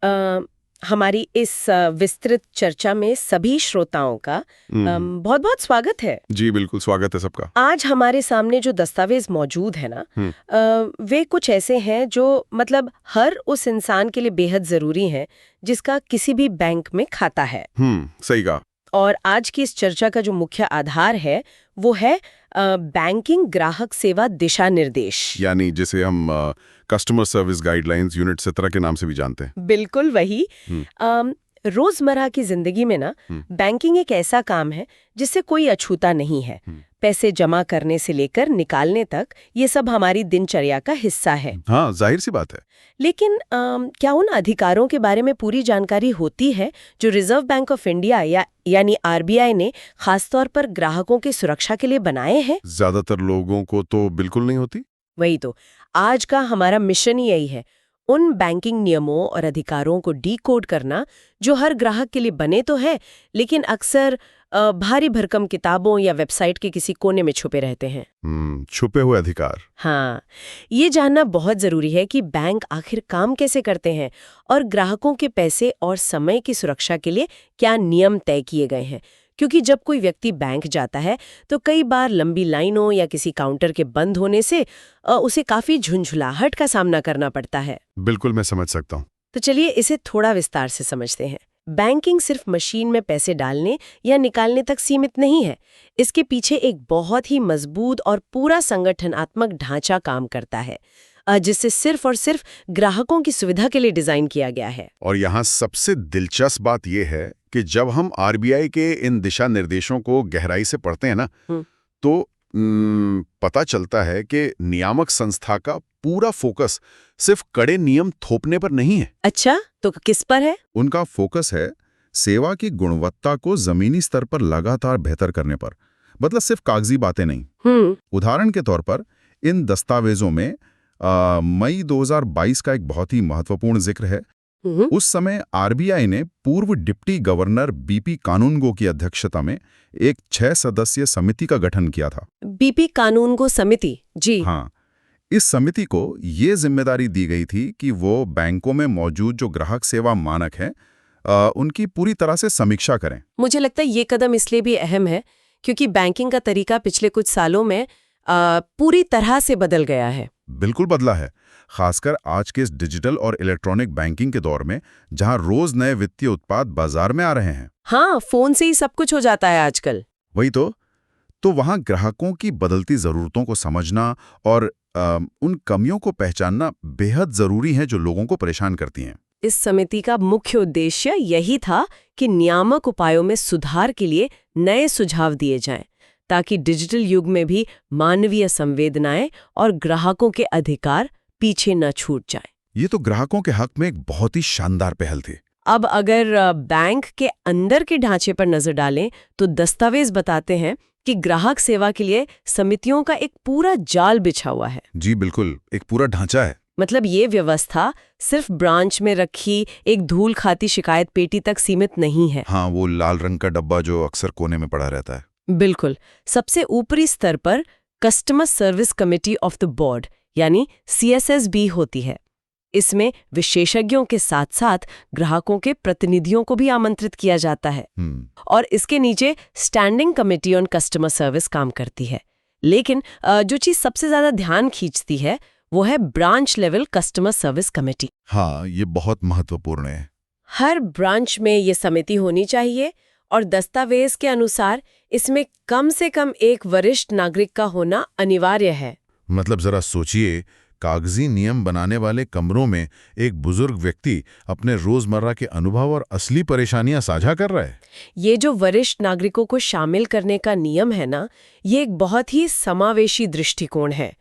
हमारी इस विस्तृत चर्चा में सभी श्रोताओं का बहुत बहुत स्वागत है। जी बिल्कुल, स्वागत है सबका। आज हमारे सामने जो दस्तावेज मौजूद है ना, वे कुछ ऐसे हैं जो मतलब हर उस इंसान के लिए बेहद जरूरी हैं जिसका किसी भी बैंक में खाता है। सही कहा। और आज की इस चर्चा का जो मुख्य आधार है वो है बैंकिंग ग्राहक सेवा दिशा निर्देश, यानी जिसे हम कस्टमर सर्विस गाइडलाइंस यूनिट 17 के नाम से भी जानते हैं। बिल्कुल वही। रोजमर्रा की जिंदगी में ना बैंकिंग एक ऐसा काम है जिससे कोई अछूता नहीं है। पैसे जमा करने से लेकर निकालने तक ये सब हमारी दिनचर्या का हिस्सा है। हाँ, जाहिर सी बात है। लेकिन क्या उन अधिकारों के बारे में पूरी जानकारी होती है जो रिजर्व बैंक ऑफ इंडिया यानी आरबीआई ने खासतौर पर ग्राहकों की सुरक्षा के लिए बनाए हैं? ज्यादातर लोगों को तो बिल्कुल नहीं होती। वही तो आज का हमारा मिशन ही यही है, उन बैंकिंग नियमों और अधिकारों को डीकोड करना जो हर ग्राहक के लिए बने तो है लेकिन अक्सर भारी भरकम किताबों या वेबसाइट के किसी कोने में छुपे रहते हैं। छुपे हुए अधिकार। हाँ, ये जानना बहुत जरूरी है कि बैंक आखिर काम कैसे करते हैं और ग्राहकों के पैसे और समय की सुरक्षा के लिए क्या नियम तय किए गए हैं। क्योंकि जब कोई व्यक्ति बैंक जाता है तो कई बार लंबी लाइनों या किसी काउंटर के बंद होने से उसे काफी झुंझुलाहट का सामना करना पड़ता है। बिल्कुल, मैं समझ सकता हूँ। तो चलिए इसे थोड़ा विस्तार से समझते हैं। बैंकिंग सिर्फ मशीन में पैसे डालने या निकालने तक सीमित नहीं है। इसके पीछे एक बहुत ही मजबूत और पूरा संगठनात्मक ढांचा काम करता है जिससे सिर्फ और सिर्फ ग्राहकों की सुविधा के लिए डिजाइन किया गया है। और यहाँ सबसे दिलचस्प बात यह है कि जब हम आरबीआई के इन दिशा निर्देशों को गहराई से पढ़ते हैं ना, तो पता चलता है कि नियामक संस्था का पूरा फोकस सिर्फ कड़े नियम थोपने पर नहीं है। अच्छा, तो किस पर है? उनका फोकस है सेवा की गुणवत्ता को जमीनी स्तर पर लगातार बेहतर करने पर। मतलब सिर्फ कागजी बातें नहीं। उदाहरण के तौर पर इन दस्तावेजों में मई 2022 का एक बहुत ही महत्वपूर्ण जिक्र है। उस समय आरबीआई ने पूर्व डिप्टी गवर्नर बीपी कानूनगो की अध्यक्षता में एक 6 सदस्यीय समिति का गठन किया था। बीपी कानूनगो समिति? जी हाँ, इस समिति को ये जिम्मेदारी दी गई थी कि वो बैंकों में मौजूद जो ग्राहक सेवा मानक हैं उनकी पूरी तरह से समीक्षा करें। मुझे लगता है ये कदम इसलिए भी अहम है क्योंकि बैंकिंग का तरीका पिछले कुछ सालों में पूरी तरह से बदल गया है। बिल्कुल बदला है, खासकर आज के इस डिजिटल और इलेक्ट्रॉनिक बैंकिंग के दौर में जहां रोज नए वित्तीय उत्पाद बाजार में आ रहे हैं। हाँ, फोन से ही सब कुछ हो जाता है आजकल। वही तो वहां ग्राहकों की बदलती जरूरतों को समझना और उन कमियों को पहचानना बेहद जरूरी है जो लोगों को परेशान करती हैं। इस समिति का मुख्य उद्देश्य यही था कि नियामक उपायों में सुधार के लिए नए सुझाव दिए जाएं ताकि डिजिटल युग में भी मानवीय संवेदनाएं और ग्राहकों के अधिकार पीछे न छूट जाएं। ये तो ग्राहकों के हक में एक बहुत ही शानदार पहल थी। अब अगर बैंक के अंदर के ढांचे पर नजर डालें तो दस्तावेज बताते हैं कि ग्राहक सेवा के लिए समितियों का एक पूरा जाल बिछा हुआ है। जी बिल्कुल, एक पूरा ढांचा है। मतलब ये व्यवस्था सिर्फ ब्रांच में रखी एक धूल खाती शिकायत पेटी तक सीमित नहीं है। हाँ, वो लाल रंग का डब्बा जो अक्सर कोने में पड़ा रहता है। बिल्कुल, सबसे ऊपरी स्तर पर customer service committee of the board यानी CSSB होती है। इसमें विशेषज्ञों के साथ साथ ग्राहकों के प्रतिनिधियों को भी आमंत्रित किया जाता है। और इसके नीचे standing committee on customer service काम करती है। लेकिन जो चीज सबसे ज्यादा ध्यान खींचती है वो है branch level customer service committee. हाँ, ये बहुत महत्वपूर्ण है। हर ब्रांच में ये समिति होनी चाहिए और दस्तावेज के अनुसार इसमें कम से कम एक वरिष्ठ नागरिक का होना अनिवार्य है। मतलब जरा सोचिए, कागजी नियम बनाने वाले कमरों में एक बुजुर्ग व्यक्ति अपने रोजमर्रा के अनुभव और असली परेशानियां साझा कर रहा है। ये जो वरिष्ठ नागरिकों को शामिल करने का नियम है ना, ये एक बहुत ही समावेशी दृष्टिकोण है।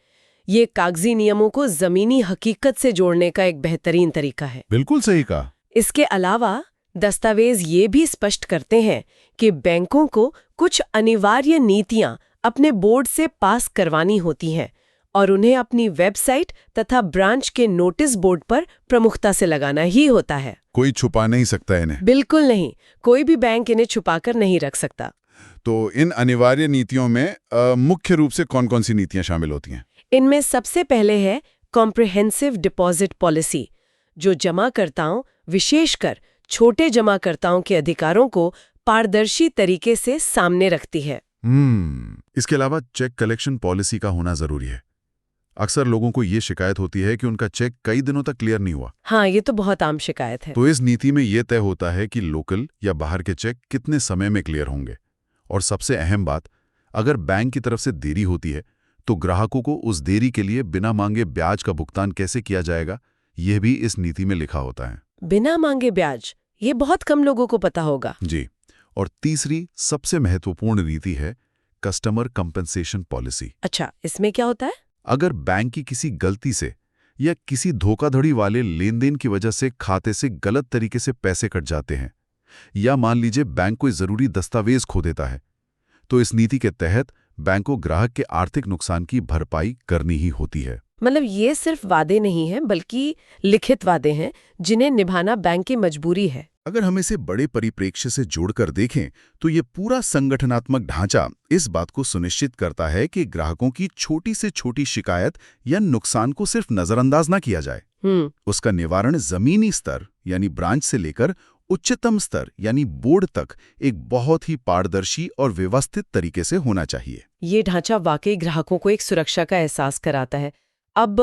ये कागजी नियमों को जमीनी हकीकत से जोड़ने का एक बेहतरीन तरीका है। बिल्कुल सही कहा। इसके अलावा दस्तावेज ये भी स्पष्ट करते हैं कि बैंकों को कुछ अनिवार्य नीतियां अपने बोर्ड से पास करवानी होती हैं और उन्हें अपनी वेबसाइट तथा ब्रांच के नोटिस बोर्ड पर प्रमुखता से लगाना ही होता है। कोई छुपा नहीं सकता इन्हें। बिल्कुल नहीं, कोई भी बैंक इन्हें छुपाकर नहीं रख सकता। तो इन अनिवार्य नीतियों में मुख्य रूप से कौन-कौन सी नीतियां शामिल होती हैं? इनमें सबसे पहले है कॉम्प्रिहेंसिव डिपॉजिट पॉलिसी, जो जमाकर्ताओं, विशेषकर छोटे जमाकर्ताओं के अधिकारों को पारदर्शी तरीके से सामने रखती है। इसके अलावा चेक कलेक्शन पॉलिसी का होना जरूरी है। अक्सर लोगों को ये शिकायत होती है कि उनका चेक कई दिनों तक क्लियर नहीं हुआ। हाँ, ये तो बहुत आम शिकायत है। तो इस नीति में ये तय होता है कि लोकल या बाहर के चेक कितने समय में क्लियर होंगे। और सबसे अहम बात, अगर बैंक की तरफ से देरी होती है तो ग्राहकों को उस देरी के लिए बिना मांगे ब्याज का भुगतान कैसे किया जाएगा, यह भी इस नीति में लिखा होता है। बिना मांगे ब्याज, ये बहुत कम लोगों को पता होगा। जी। और तीसरी सबसे महत्वपूर्ण नीति है कस्टमर कंपनसेशन पॉलिसी। अच्छा, इसमें क्या होता है? अगर बैंक की किसी गलती से या किसी धोखाधड़ी वाले लेनदेन की वजह से खाते से गलत तरीके से पैसे कट जाते हैं, या मान लीजिए बैंक कोई जरूरी दस्तावेज खो देता है, तो इस नीति के तहत बैंक को ग्राहक के आर्थिक नुकसान की भरपाई करनी ही होती है। मतलब ये सिर्फ वादे नहीं हैं, बल्कि लिखित वादे हैं जिन्हें निभाना बैंक की मजबूरी है। अगर हम इसे बड़े परिप्रेक्ष्य से जोड़कर देखें तो ये पूरा संगठनात्मक ढांचा इस बात को सुनिश्चित करता है कि ग्राहकों की छोटी से छोटी शिकायत या नुकसान को सिर्फ नजरअंदाज ना किया जाए। उसका निवारण जमीनी स्तर यानी ब्रांच से लेकर उच्चतम स्तर यानी बोर्ड तक एक बहुत ही पारदर्शी और व्यवस्थित तरीके से होना चाहिए। ये ढांचा वाकई ग्राहकों को एक सुरक्षा का एहसास कराता है। अब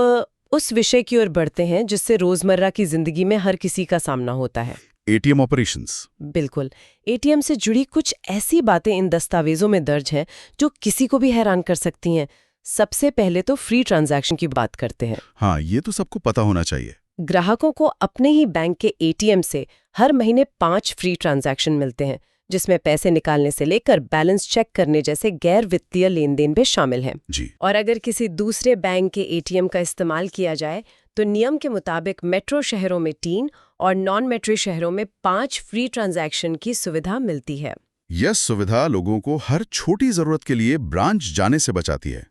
उस विषय की ओर बढ़ते हैं जिससे रोजमर्रा की जिंदगी में हर किसी का सामना होता है। ATM operations. बिल्कुल, एटीएम से जुड़ी कुछ ऐसी बातें इन दस्तावेजों में दर्ज हैं जो किसी को भी हैरान कर सकती हैं। सबसे पहले तो फ्री ट्रांजैक्शन की बात करते हैं। हाँ, ये तो सबको पता होना चाहिए। ग्राहकों को अपने ही बैंक के एटीएम से हर महीने 5 फ्री ट्रांजैक्शन मिलते हैं, जिसमें पैसे निकालने से लेकर बैलेंस चेक करने जैसे गैर वित्तीय लेन-देन भी शामिल हैं। जी। और अगर किसी दूसरे बैंक के एटीएम का इस्तेमाल किया जाए तो नियम के मुताबिक मेट्रो शहरों में 3 और नॉन मेट्रो शहरों में 5 फ्री ट्रांजैक्शन की सुविधा मिलती है। यह सुविधा लोगों को हर छोटी जरूरत के लिए ब्रांच जाने से बचाती है।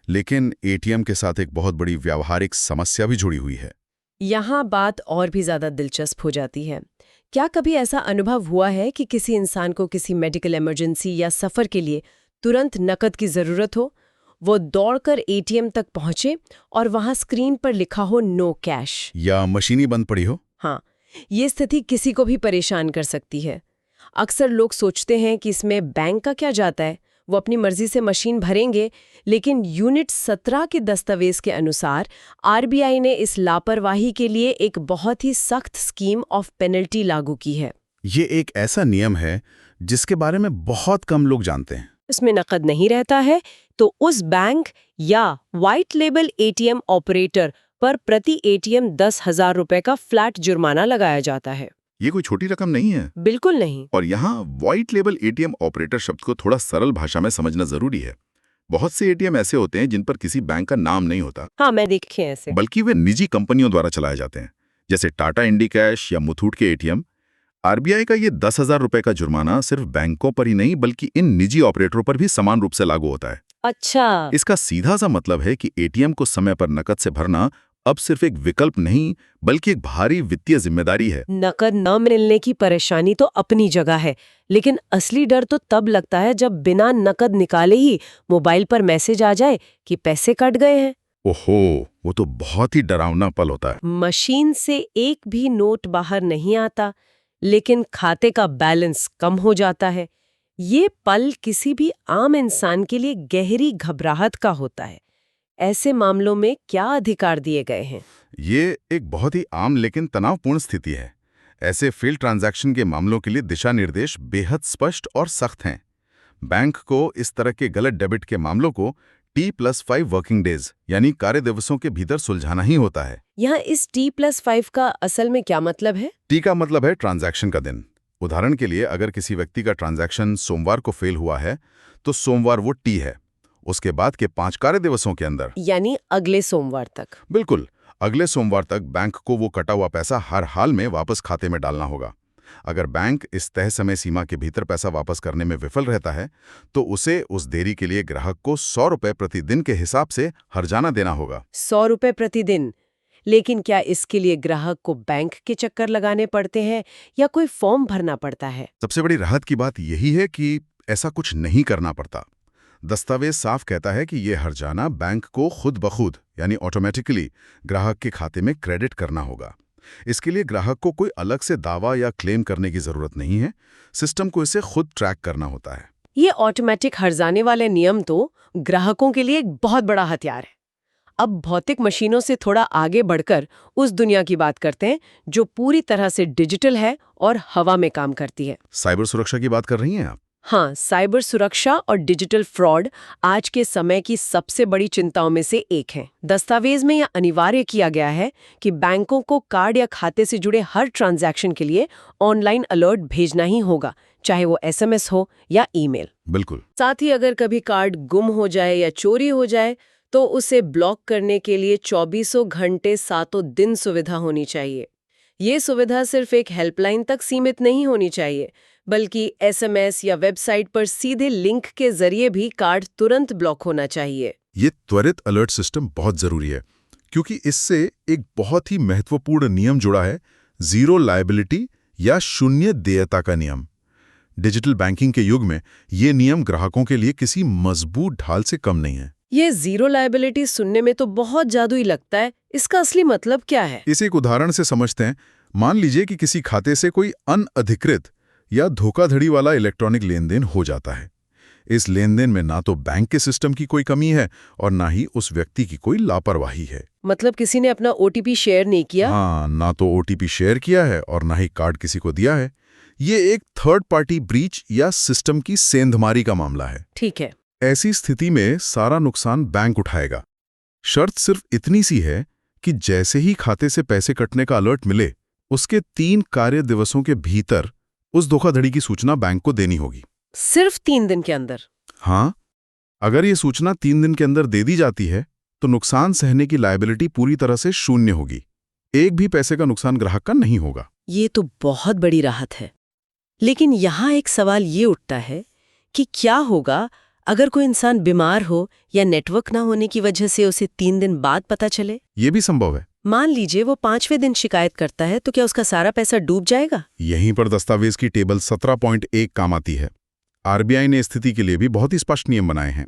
लेकिन एटीएम के साथ एक बहुत बड़ी व्यावहारिक समस्या भी जुड़ी हुई है। यहाँ बात और भी ज्यादा दिलचस्प हो जाती है। क्या कभी ऐसा अनुभव हुआ है कि किसी इंसान को किसी मेडिकल इमरजेंसी या सफर के लिए तुरंत नकद की जरूरत हो, वो दौड़कर एटीएम तक पहुंचे और वहां स्क्रीन पर लिखा हो नो कैश, या मशीन ही बंद पड़ी हो? हाँ, ये स्थिति किसी को भी परेशान कर सकती है। अक्सर लोग सोचते हैं कि इसमें बैंक का क्या जाता है, वो अपनी मर्जी से मशीन भरेंगे, लेकिन यूनिट 17 के दस्तावेज के अनुसार आरबीआई ने इस लापरवाही के लिए एक बहुत ही सख्त स्कीम ऑफ पेनल्टी लागू की है। ये एक ऐसा नियम है जिसके बारे में बहुत कम लोग जानते हैं। इसमें नकद नहीं रहता है तो उस बैंक या व्हाइट लेबल एटीएम ऑपरेटर पर प्रति एटीएम 10,000 रुपए का फ्लैट जुर्माना लगाया जाता है। ये कोई छोटी रकम नहीं है। बिल्कुल नहीं। और यहाँ व्हाइट लेबल एटीएम ऑपरेटर शब्द को थोड़ा सरल भाषा में समझना जरूरी है। बहुत से एटीएम ऐसे होते हैं जिन पर किसी बैंक का नाम नहीं होता। हाँ, मैं देखे ऐसे। बल्कि वे निजी कंपनियों द्वारा चलाए जाते हैं, जैसे टाटा इंडिकैश या मुथूट के एटीएम। आरबीआई का ये 10,000 रुपए का जुर्माना सिर्फ बैंकों पर ही नहीं बल्कि इन निजी ऑपरेटरों पर भी समान रूप से लागू होता है। अच्छा। इसका सीधा सा मतलब है कि एटीएम को समय पर नकद से भरना अब सिर्फ एक विकल्प नहीं बल्कि एक भारी वित्तीय जिम्मेदारी है। नकद न मिलने की परेशानी तो अपनी जगह है, लेकिन असली डर तो तब लगता है जब बिना नकद निकाले ही मोबाइल पर मैसेज आ जाए कि पैसे कट गए हैं। ओहो, वो तो बहुत ही डरावना पल होता है। मशीन से एक भी नोट बाहर नहीं आता, लेकिन खाते का बैलेंस कम हो जाता है। ये पल किसी भी आम इंसान के लिए गहरी घबराहट का होता है। ऐसे मामलों में क्या अधिकार दिए गए हैं? ये एक बहुत ही आम लेकिन तनावपूर्ण स्थिति है। ऐसे फेल ट्रांजैक्शन के मामलों के लिए दिशा निर्देश बेहद स्पष्ट और सख्त हैं। बैंक को इस तरह के गलत डेबिट के मामलों को T+5 वर्किंग डेज यानी कार्य दिवसों के भीतर सुलझाना ही होता है। यहाँ इस T+5 का असल में क्या मतलब है? T का मतलब है ट्रांजैक्शन का दिन। उदाहरण के लिए अगर किसी व्यक्ति का ट्रांजैक्शन सोमवार को फेल हुआ है तो सोमवार वो T है। उसके बाद के 5 कार्य दिवसों के अंदर, यानी अगले सोमवार तक। बिल्कुल, अगले सोमवार तक बैंक को वो कटा हुआ पैसा हर हाल में वापस खाते में डालना होगा। अगर बैंक इस तय समय सीमा के भीतर पैसा वापस करने में विफल रहता है तो उसे उस देरी के लिए ग्राहक को 100 रुपए प्रतिदिन के हिसाब से हर्जाना देना होगा। 100 रुपए प्रतिदिन? लेकिन क्या इसके लिए ग्राहक को बैंक के चक्कर लगाने पड़ते हैं या कोई फॉर्म भरना पड़ता है? सबसे बड़ी राहत की बात यही है कि ऐसा कुछ नहीं करना पड़ता। दस्तावेज साफ कहता है कि ये हर्जाना बैंक को खुद ब खुद यानी ऑटोमेटिकली ग्राहक के खाते में क्रेडिट करना होगा। इसके लिए ग्राहक को कोई अलग से दावा या क्लेम करने की जरूरत नहीं है, सिस्टम को इसे खुद ट्रैक करना होता है। ये ऑटोमेटिक हर्जाने वाले नियम तो ग्राहकों के लिए एक बहुत बड़ा हथियार है। अब भौतिक मशीनों से थोड़ा आगे बढ़कर उस दुनिया की बात करते हैं जो पूरी तरह से डिजिटल है और हवा में काम करती है। साइबर सुरक्षा की बात कर रही हैं आप? हाँ, साइबर सुरक्षा और डिजिटल फ्रॉड आज के समय की सबसे बड़ी चिंताओं में से एक है। दस्तावेज में यह अनिवार्य किया गया है कि बैंकों को कार्ड या खाते से जुड़े हर ट्रांजैक्शन के लिए ऑनलाइन अलर्ट भेजना ही होगा, चाहे वो SMS हो या ईमेल। बिल्कुल। साथ ही अगर कभी कार्ड गुम हो जाए या चोरी हो जाए तो उसे ब्लॉक करने के लिए 24 घंटे 7 दिन सुविधा होनी चाहिए। ये सुविधा सिर्फ एक हेल्पलाइन तक सीमित नहीं होनी चाहिए, बल्कि SMS या वेबसाइट पर सीधे लिंक के जरिए भी कार्ड तुरंत ब्लॉक होना चाहिए। ये त्वरित अलर्ट सिस्टम बहुत जरूरी है, क्योंकि इससे एक बहुत ही महत्वपूर्ण नियम जुड़ा है, जीरो लायबिलिटी या शून्य देयता का नियम। डिजिटल बैंकिंग के युग में ये नियम ग्राहकों के लिए किसी मजबूत ढाल से कम नहीं है। ये जीरो लायबिलिटी सुनने में तो बहुत जादुई लगता है, इसका असली मतलब क्या है? इसे एक उदाहरण से समझते हैं। मान लीजिए कि किसी खाते से कोई अनअधिकृत या धोखाधड़ी वाला इलेक्ट्रॉनिक लेनदेन हो जाता है। इस लेनदेन में ना तो बैंक के सिस्टम की कोई कमी है और ना ही उस व्यक्ति की कोई लापरवाही है। मतलब किसी ने अपना OTP शेयर नहीं किया? हाँ, ना तो OTP शेयर किया है और ना ही कार्ड किसी को दिया है। ये एक थर्ड पार्टी ब्रीच या सिस्टम की सेंधमारी का मामला है। ठीक है। ऐसी स्थिति में सारा नुकसान बैंक उठाएगा। शर्त सिर्फ इतनी सी है कि जैसे ही खाते से पैसे कटने का अलर्ट मिले, उसके 3 कार्य दिवसों के भीतर उस धोखाधड़ी की सूचना बैंक को देनी होगी। सिर्फ 3 दिन के अंदर? हाँ, अगर ये सूचना 3 दिन के अंदर दे दी जाती है तो नुकसान सहने की लायबिलिटी पूरी तरह से शून्य होगी। एक भी पैसे का नुकसान ग्राहक का नहीं होगा। ये तो बहुत बड़ी राहत है। लेकिन यहाँ एक सवाल ये उठता है कि क्या होगा अगर कोई इंसान बीमार हो या नेटवर्क ना होने की वजह से उसे 3 दिन बाद पता चले? ये भी संभव है। मान लीजिए वो 5वें दिन शिकायत करता है, तो क्या उसका सारा पैसा डूब जाएगा? यहीं पर दस्तावेज की टेबल 17.1 काम आती है। RBI ने स्थिति के लिए भी बहुत ही स्पष्ट नियम बनाए हैं।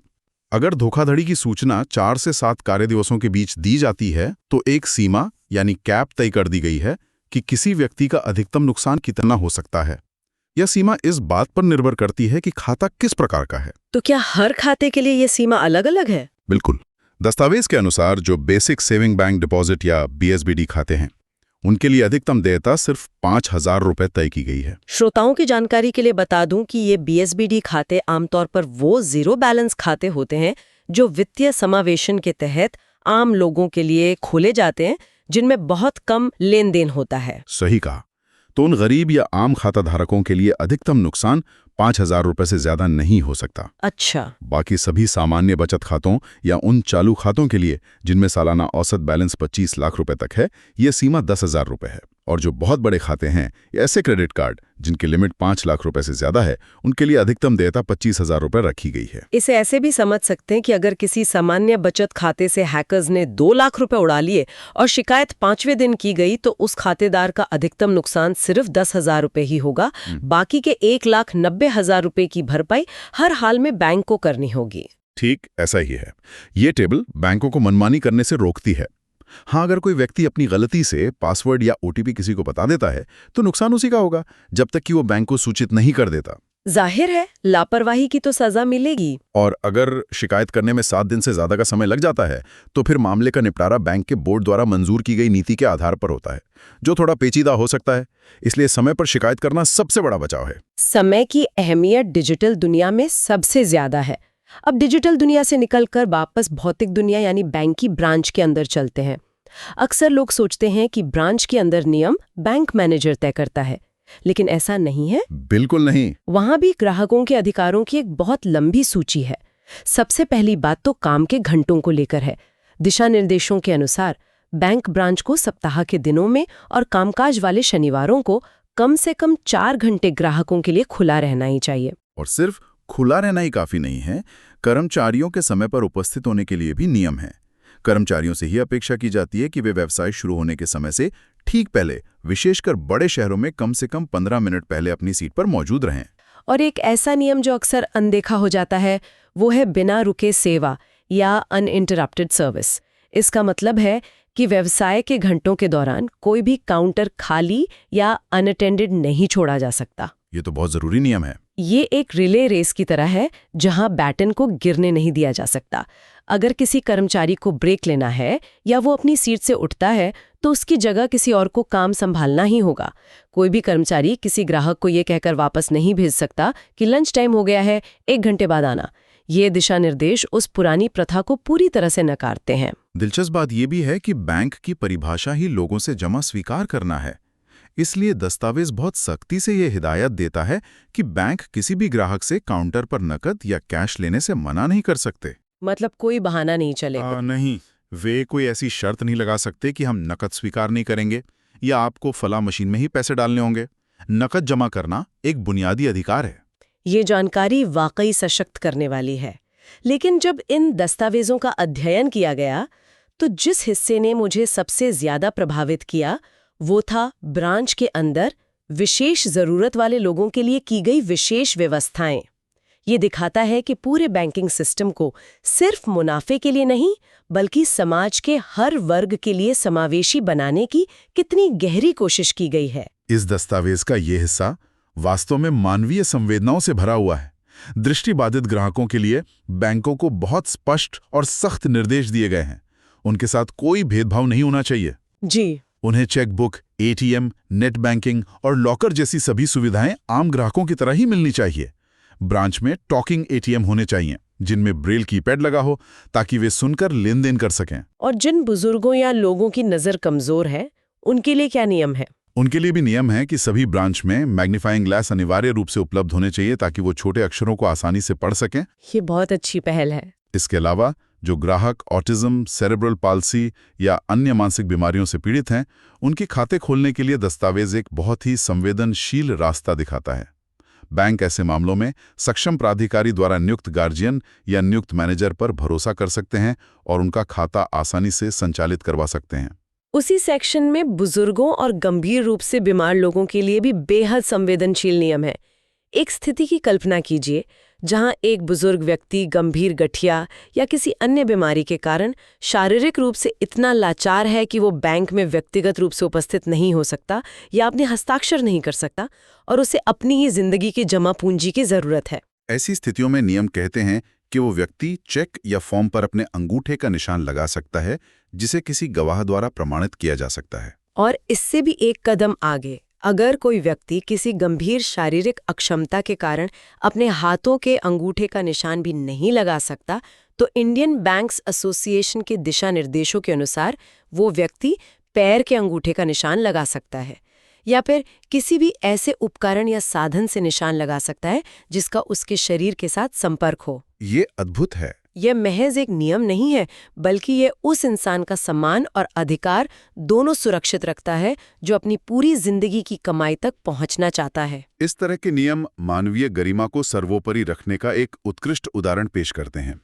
अगर धोखाधड़ी की सूचना 4 से 7 कार्य दिवसों के बीच दी जाती है तो एक सीमा यानी कैप तय कर दी गई है कि किसी व्यक्ति का अधिकतम नुकसान कितना हो सकता है। यह सीमा इस बात पर निर्भर करती है कि खाता किस प्रकार का है। तो क्या हर खाते के लिए यह सीमा अलग-अलग है? बिल्कुल। दस्तावेज के अनुसार जो बेसिक सेविंग बैंक डिपॉजिट या BSBD खाते हैं, उनके लिए अधिकतम देयता सिर्फ 5,000 रुपए तय की गई है। श्रोताओं की जानकारी के लिए बता दूं कि ये BSBD खाते आमतौर पर वो जीरो बैलेंस खाते होते हैं जो वित्तीय समावेशन के तहत आम लोगों के लिए खोले जाते हैं, जिनमें बहुत कम लेन देन होता है। सही कहा। तो उन गरीब या आम खाता धारकों के लिए अधिकतम नुकसान 5,000 रुपए से ज्यादा नहीं हो सकता। अच्छा। बाकी सभी सामान्य बचत खातों या उन चालू खातों के लिए जिनमें सालाना औसत बैलेंस 25 लाख रुपए तक है, यह सीमा 10,000 रुपए है। और जो बहुत बड़े खाते हैं या ऐसे क्रेडिट कार्ड जिनकी लिमिट 5 लाख रुपए से ज्यादा है, उनके लिए अधिकतम देयता 25,000 रुपए रखी गई है। इसे ऐसे भी समझ सकते हैं कि अगर किसी सामान्य बचत खाते से हैकर्स ने 2 लाख रुपए उड़ा लिए और शिकायत 5वें दिन की गई तो उस खातेदार का अधिकतम नुकसान सिर्फ 10,000 रुपए ही होगा। बाकी के 1,90,000 रुपए की भरपाई हर हाल में बैंक को करनी होगी। ठीक ऐसा ही है। ये टेबल बैंकों को मनमानी करने से रोकती है। हाँ, अगर कोई व्यक्ति अपनी गलती से पासवर्ड या OTP किसी को बता देता है तो नुकसान उसी का होगा, जब तक कि वो बैंक को सूचित नहीं कर देता। जाहिर है लापरवाही की तो सजा मिलेगी। और अगर शिकायत करने में 7 दिन से ज्यादा का समय लग जाता है तो फिर मामले का निपटारा बैंक के बोर्ड द्वारा मंजूर की गई नीति के आधार पर होता है, जो थोड़ा पेचीदा हो सकता है। इसलिए समय पर शिकायत करना सबसे बड़ा बचाव है। समय की अहमियत डिजिटल दुनिया में सबसे ज्यादा है। अब डिजिटल दुनिया से निकलकर वापस भौतिक दुनिया यानी बैंक की ब्रांच के अंदर चलते हैं। अक्सर लोग सोचते हैं कि ब्रांच के अंदर नियम बैंक मैनेजर तय करता है, लेकिन ऐसा नहीं है। बिल्कुल नहीं। वहां भी ग्राहकों के अधिकारों की एक बहुत लंबी सूची है। सबसे पहली बात तो काम के घंटों को लेकर है। दिशा निर्देशों के अनुसार बैंक ब्रांच को सप्ताह के दिनों में और कामकाज वाले शनिवारों को कम से कम 4 घंटे ग्राहकों के लिए खुला रहना ही चाहिए। और सिर्फ खुला रहना ही काफी नहीं है, कर्मचारियों के समय पर उपस्थित होने के लिए भी नियम है। कर्मचारियों से ही अपेक्षा की जाती है कि वे व्यवसाय शुरू होने के समय से ठीक पहले, विशेषकर बड़े शहरों में कम से कम 15 मिनट पहले अपनी सीट पर मौजूद रहें। और एक ऐसा नियम जो अक्सर अनदेखा हो जाता है वो है बिना रुके सेवा या अनइंटरप्टेड सर्विस। इसका मतलब है कि व्यवसाय के घंटों के दौरान कोई भी काउंटर खाली या अनअटेंडेड नहीं छोड़ा जा सकता। ये तो बहुत जरूरी नियम है। ये एक रिले रेस की तरह है जहां बैटन को गिरने नहीं दिया जा सकता। अगर किसी कर्मचारी को ब्रेक लेना है या वो अपनी सीट से उठता है तो उसकी जगह किसी और को काम संभालना ही होगा। कोई भी कर्मचारी किसी ग्राहक को ये कहकर वापस नहीं भेज सकता कि लंच टाइम हो गया है, 1 घंटे बाद आना। ये दिशा निर्देश उस पुरानी प्रथा को पूरी तरह से नकारते हैं। दिलचस्प बात यह भी है कि बैंक की परिभाषा ही लोगों से जमा स्वीकार करना है। इसलिए दस्तावेज बहुत सख्ती से ये हिदायत देता है कि बैंक किसी भी ग्राहक से काउंटर पर नकद या कैश लेने से मना नहीं कर सकते। मतलब कोई बहाना नहीं चलेगा? नहीं, वे कोई ऐसी शर्त नहीं लगा सकते कि हम नकद स्वीकार नहीं करेंगे या आपको फला मशीन में ही पैसे डालने होंगे। नकद जमा करना एक बुनियादी अधिकार है। ये जानकारी वाकई सशक्त करने वाली है। लेकिन जब इन दस्तावेजों का अध्ययन किया गया तो जिस हिस्से ने मुझे सबसे ज्यादा प्रभावित किया वो था ब्रांच के अंदर विशेष जरूरत वाले लोगों के लिए की गई विशेष व्यवस्थाएं। ये दिखाता है कि पूरे बैंकिंग सिस्टम को सिर्फ मुनाफे के लिए नहीं बल्कि समाज के हर वर्ग के लिए समावेशी बनाने की कितनी गहरी कोशिश की गई है। इस दस्तावेज का ये हिस्सा वास्तव में मानवीय संवेदनाओं से भरा हुआ है। दृष्टिबाधित ग्राहकों के लिए बैंकों को बहुत स्पष्ट और सख्त निर्देश दिए गए हैं। उनके साथ कोई भेदभाव नहीं होना चाहिए जी। उन्हें चेकबुक, एटीएम, नेट बैंकिंग और लॉकर जैसी सभी सुविधाएं आम ग्राहकों की तरह ही मिलनी चाहिए। ब्रांच में टॉकिंग एटीएम होने चाहिए जिनमें ब्रेल कीपैड लगा हो ताकि वे सुनकर लेन देन कर सकें। और जिन बुजुर्गों या लोगों की नजर कमजोर है उनके लिए क्या नियम है? उनके लिए भी नियम है कि सभी ब्रांच में मैग्नीफाइंग ग्लास अनिवार्य रूप से उपलब्ध होने चाहिए ताकि वो छोटे अक्षरों को आसानी से पढ़ सकें। ये बहुत अच्छी पहल है। इसके अलावा जो ग्राहक ऑटिज्म, सेरेब्रल पाल्सी या अन्य मानसिक बीमारियों से पीड़ित हैं, उनके खाते खोलने के लिए दस्तावेज एक बहुत ही संवेदनशील रास्ता दिखाता है। बैंक ऐसे मामलों में सक्षम प्राधिकारी द्वारा नियुक्त गार्जियन या नियुक्त मैनेजर पर भरोसा कर सकते हैं और उनका खाता आसानी से संचालित करवा सकते हैं। उसी सेक्शन में बुजुर्गों और गंभीर रूप से बीमार लोगों के लिए भी बेहद संवेदनशील नियम है। एक स्थिति की कल्पना कीजिए जहां एक बुजुर्ग व्यक्ति गंभीर गठिया या किसी अन्य बीमारी के कारण शारीरिक रूप से इतना लाचार है कि वो बैंक में व्यक्तिगत रूप से उपस्थित नहीं हो सकता या अपने हस्ताक्षर नहीं कर सकता और उसे अपनी ही जिंदगी की जमा पूंजी की जरूरत है। ऐसी स्थितियों में नियम कहते हैं कि वो व्यक्ति चेक या फॉर्म पर अपने अंगूठे का निशान लगा सकता है जिसे किसी गवाह द्वारा प्रमाणित किया जा सकता है। और इससे भी एक कदम आगे, अगर कोई व्यक्ति किसी गंभीर शारीरिक अक्षमता के कारण अपने हाथों के अंगूठे का निशान भी नहीं लगा सकता तो इंडियन बैंक्स एसोसिएशन के दिशा निर्देशों के अनुसार वो व्यक्ति पैर के अंगूठे का निशान लगा सकता है या फिर किसी भी ऐसे उपकरण या साधन से निशान लगा सकता है जिसका उसके शरीर के साथ संपर्क हो। ये अद्भुत है। यह महज एक नियम नहीं है बल्कि ये उस इंसान का सम्मान और अधिकार दोनों सुरक्षित रखता है जो अपनी पूरी जिंदगी की कमाई तक पहुंचना चाहता है। इस तरह के नियम मानवीय गरिमा को सर्वोपरि रखने का एक उत्कृष्ट उदाहरण पेश करते हैं।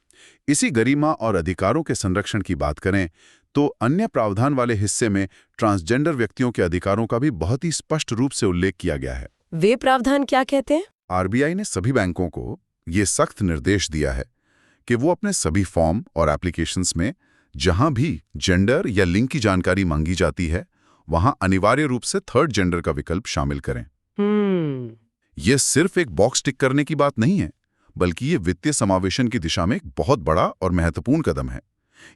इसी गरिमा और अधिकारों के संरक्षण की बात करें तो अन्य प्रावधान वाले हिस्से में ट्रांसजेंडर व्यक्तियों के अधिकारों का भी बहुत ही स्पष्ट रूप से उल्लेख किया गया है। वे प्रावधान क्या कहते हैं? आरबीआई ने सभी बैंकों को ये सख्त निर्देश दिया है कि वो अपने सभी फॉर्म और एप्लीकेशंस में जहां भी जेंडर या लिंग की जानकारी मांगी जाती है वहां अनिवार्य रूप से थर्ड जेंडर का विकल्प शामिल करें। यह सिर्फ एक बॉक्स टिक करने की बात नहीं है बल्कि ये वित्तीय समावेशन की दिशा में एक बहुत बड़ा और महत्वपूर्ण कदम है।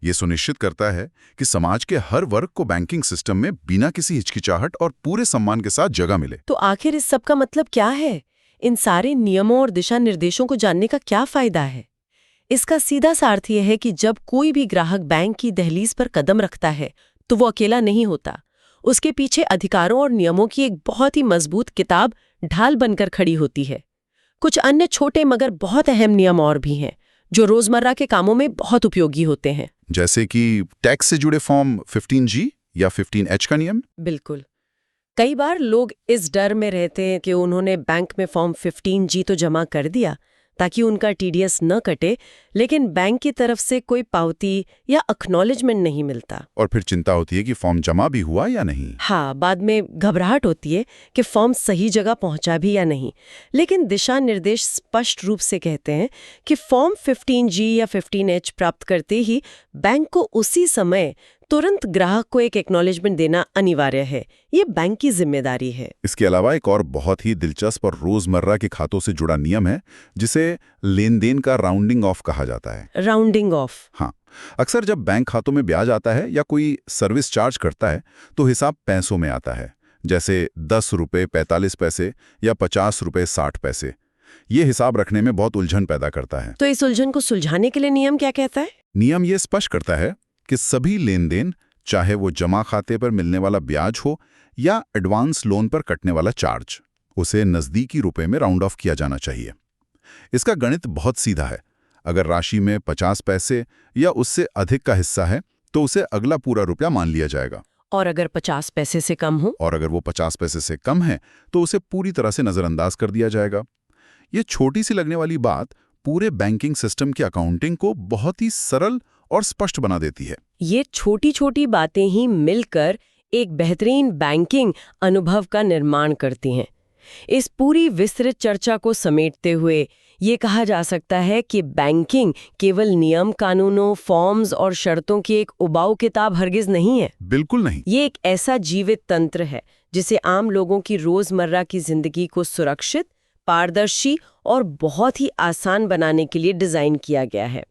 ये सुनिश्चित करता है कि समाज के हर वर्ग को बैंकिंग सिस्टम में बिना किसी हिचकिचाहट और पूरे सम्मान के साथ जगह मिले। तो आखिर इस सब का मतलब क्या है? इन सारे नियमों और दिशा निर्देशों को जानने का क्या फायदा है? इसका सीधा सा अर्थ यह है कि जब कोई भी ग्राहक बैंक की दहलीज पर कदम रखता है तो वो अकेला नहीं होता। उसके पीछे अधिकारों और नियमों की एक बहुत ही मजबूत किताब ढाल बनकर खड़ी होती है। कुछ अन्य छोटे मगर बहुत अहम नियम और भी हैं जो रोजमर्रा के कामों में बहुत उपयोगी होते हैं। जैसे कि टैक्स से जुड़े फॉर्म 15G या 15H का नियम। बिल्कुल। कई बार लोग इस डर में रहते हैं कि उन्होंने बैंक में फॉर्म 15G तो जमा कर दिया ताकि उनका टीडीएस न कटे, लेकिन बैंक की तरफ से कोई पावती या एक्नॉलेजमेंट नहीं मिलता। और फिर चिंता होती है कि फॉर्म जमा भी हुआ या नहीं। हाँ, बाद में घबराहट होती है कि फॉर्म सही जगह पहुंचा भी या नहीं। लेकिन दिशा निर्देश स्पष्ट रूप से कहते हैं कि फॉर्म 15G या 15H प्राप्त करते ही बैंक को उसी समय तुरंत ग्राहक को एक एक्नॉलेजमेंट देना अनिवार्य है। ये बैंक की जिम्मेदारी है। इसके अलावा एक और बहुत ही दिलचस्प और रोजमर्रा के खातों से जुड़ा नियम है, जिसे लेन देन का राउंडिंग ऑफ कहा जाता है। Rounding off? हाँ, अक्सर जब बैंक खातों में ब्याज आता है या कोई सर्विस चार्ज करता है तो हिसाब पैसों में आता है, जैसे 10 रुपये 45 पैसे या 50 रुपये 60 पैसे। ये हिसाब रखने में बहुत उलझन पैदा करता है। तो इस उलझन को सुलझाने के लिए नियम क्या कहता है? नियम ये स्पष्ट करता है कि सभी लेन देन, चाहे वो जमा खाते पर मिलने वाला ब्याज हो या एडवांस लोन पर कटने वाला चार्ज, उसे नज़दीकी रुपए में राउंड ऑफ किया जाना चाहिए। इसका गणित बहुत सीधा है। अगर राशि में 50 पैसे या उससे अधिक का हिस्सा है तो उसे अगला पूरा रुपया मान लिया जाएगा। और अगर 50 पैसे से कम हो? और अगर वो 50 पैसे से कम है तो उसे पूरी तरह से नज़रअंदाज कर दिया जाएगा। ये छोटी सी लगने वाली बात पूरे बैंकिंग सिस्टम की अकाउंटिंग को बहुत ही सरल और स्पष्ट बना देती है। ये छोटी छोटी बातें ही मिलकर एक बेहतरीन बैंकिंग अनुभव का निर्माण करती हैं। इस पूरी विस्तृत चर्चा को समेटते हुए ये कहा जा सकता है कि बैंकिंग केवल नियम कानूनों, फॉर्म्स और शर्तों की एक उबाऊ किताब हरगिज नहीं है। बिल्कुल नहीं। ये एक ऐसा जीवित तंत्र है जिसे आम लोगों की रोजमर्रा की जिंदगी को सुरक्षित, पारदर्शी और बहुत ही आसान बनाने के लिए डिजाइन किया गया है।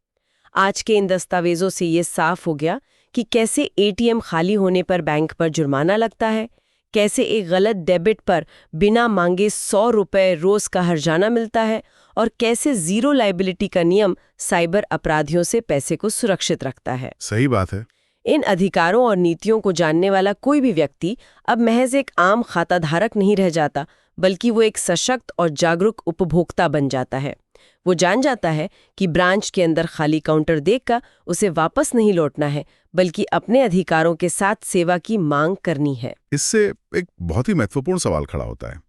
आज के इन दस्तावेजों से ये साफ हो गया कि कैसे एटीएम खाली होने पर बैंक पर जुर्माना लगता है, कैसे एक गलत डेबिट पर बिना मांगे 100 रुपए रोज का हर्जाना मिलता है और कैसे जीरो लायबिलिटी का नियम साइबर अपराधियों से पैसे को सुरक्षित रखता है। सही बात है। इन अधिकारों और नीतियों को जानने वाला कोई भी व्यक्ति अब महज एक आम खाताधारक नहीं रह जाता, बल्कि वो एक सशक्त और जागरूक उपभोक्ता बन जाता है। वो जान जाता है कि ब्रांच के अंदर खाली काउंटर देखकर उसे वापस नहीं लौटना है, बल्कि अपने अधिकारों के साथ सेवा की मांग करनी है। इससे एक बहुत ही महत्वपूर्ण सवाल खड़ा होता है।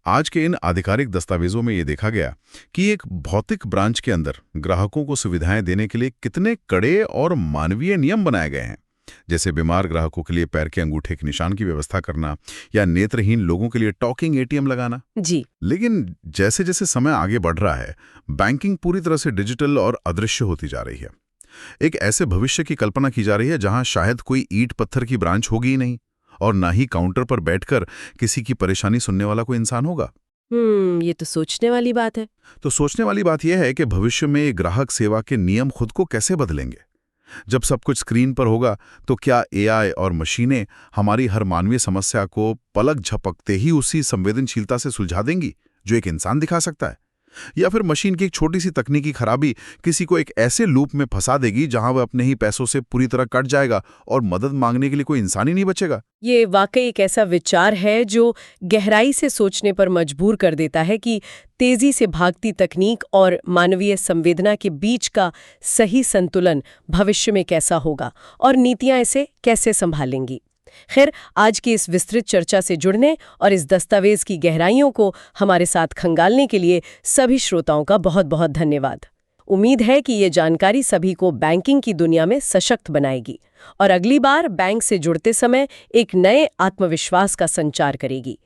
आज के इन आधिकारिक दस्तावेजों में ये देखा गया कि एक भौतिक ब्रांच के अंदर ग्राहकों को सुविधाएं देने के लिए कितने कड़े और मानवीय नियम बनाए गए हैं, जैसे बीमार ग्राहकों के लिए पैर के अंगूठे के निशान की व्यवस्था करना या नेत्रहीन लोगों के लिए टॉकिंग एटीएम लगाना। जी। लेकिन जैसे जैसे समय आगे बढ़ रहा है, बैंकिंग पूरी तरह से डिजिटल और अदृश्य होती जा रही है। एक ऐसे भविष्य की कल्पना की जा रही है जहां शायद कोई ईंट पत्थर की ब्रांच होगी ही नहीं और ना ही काउंटर पर बैठकर किसी की परेशानी सुनने वाला कोई इंसान होगा। ये तो सोचने वाली बात है। तो सोचने वाली बात यह है कि भविष्य में ग्राहक सेवा के नियम खुद को कैसे बदलेंगे। जब सब कुछ स्क्रीन पर होगा तो क्या एआई और मशीनें हमारी हर मानवीय समस्या को पलक झपकते ही उसी संवेदनशीलता से सुलझा देंगी जो एक इंसान दिखा सकता है, या फिर मशीन की एक छोटी सी तकनीकी खराबी किसी को एक ऐसे लूप में फंसा देगी जहां वह अपने ही पैसों से पूरी तरह कट जाएगा और मदद मांगने के लिए कोई इंसान ही नहीं बचेगा। ये वाकई एक ऐसा विचार है जो गहराई से सोचने पर मजबूर कर देता है कि तेजी से भागती तकनीक और मानवीय संवेदना के बीच का सही संतुलन भविष्य में कैसा होगा और नीतियां इसे कैसे संभालेंगी। खैर, आज की इस विस्तृत चर्चा से जुड़ने और इस दस्तावेज की गहराइयों को हमारे साथ खंगालने के लिए सभी श्रोताओं का बहुत बहुत धन्यवाद। उम्मीद है कि ये जानकारी सभी को बैंकिंग की दुनिया में सशक्त बनाएगी और अगली बार बैंक से जुड़ते समय एक नए आत्मविश्वास का संचार करेगी।